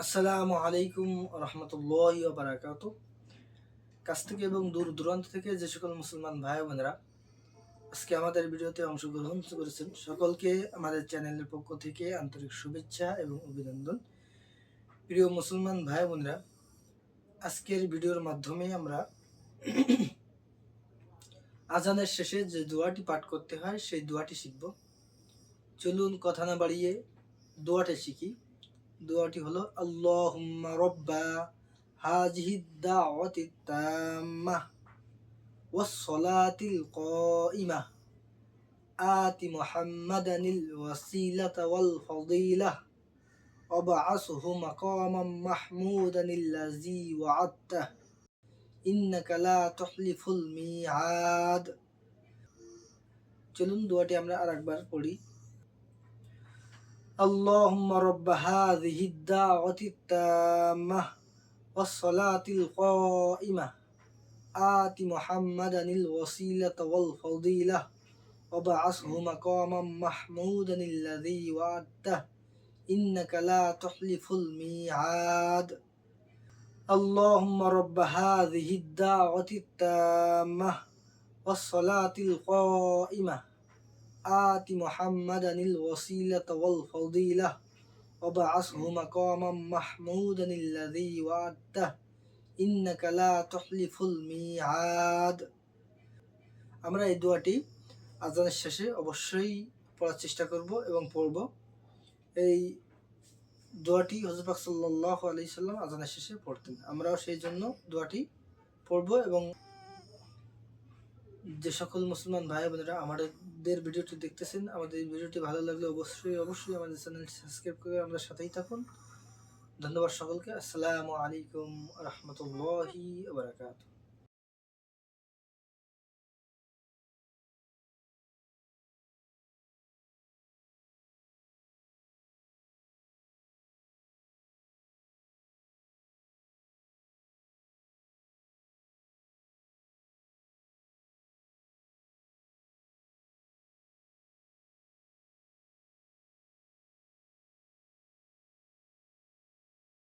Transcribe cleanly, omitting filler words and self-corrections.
আসসালামু আলাইকুম রহমতুল্লাহি ওয়া বারাকাতুহু। কাছ থেকে এবং দূর দূরান্ত থেকে যে সকল মুসলমান ভাই বোনেরা আজকে আমাদের ভিডিওতে অংশগ্রহণ করেছেন, সকলকে আমাদের চ্যানেলের পক্ষ থেকে আন্তরিক শুভেচ্ছা এবং অভিনন্দন। প্রিয় মুসলমান ভাই বোনেরা, আজকের ভিডিওর মাধ্যমে আমরা আজানের শেষে যে দোয়াটি পাঠ করতে হয় সেই দোয়াটি শিখব। চলুন কথা না বাড়িয়ে দোয়াটি শিখি। দোয়াটি হলো আল্লাহুম্মা রব্বা হাযিহিদ দাওয়াতিত তাম্মাহ ওয়াস সালাতিল কাইমাহ আতি মুহাম্মাদানিল ওয়াসিলাতা ওয়াল ফাদিলাহ ওয়াবআসহু মাকামান মাহমুদানিল্লাযী ওয়া'আদতাহ ইন্নাকা লা তুখলিফুল মিআদ। চলুন দোয়াটি আমরা আরেকবার পড়ি। اللهم رب هذه الدعوة التامة والصلاة القائمة آت محمدا الوسيلة والفضيلة وبعثه مقاما محمودا الذي وعدته إنك لا تخلف الميعاد. اللهم رب هذه الدعوة التامة والصلاة القائمة آت محمدا الوسيلة والفضيلة وبعثه مقاما محمودا الذي وعدته إنك لا تخلف الميعاد. আমরা এই দোয়াটি আজানের শেষে অবশ্যই পড়ার চেষ্টা করব এবং পড়ব। এই দোয়াটি হযরত পাক সাল্লাল্লাহু আলাইহি সাল্লাম আজানের শেষে পড়তেন, আমরাও সেই জন্য দোয়াটি পড়ব। এবং যে সকল মুসলমান ভাই বোনেরা আমাদের ভিডিওটি দেখতেছেন, আমাদের এই ভিডিওটি ভালো লাগলে অবশ্যই আমাদের চ্যানেলটি সাবস্ক্রাইব করে আমরা সাথেই থাকুন। ধন্যবাদ সকলকে। আসসালামু আলাইকুম রহমতুল্লাহি ওয়া বারাকাতুহু।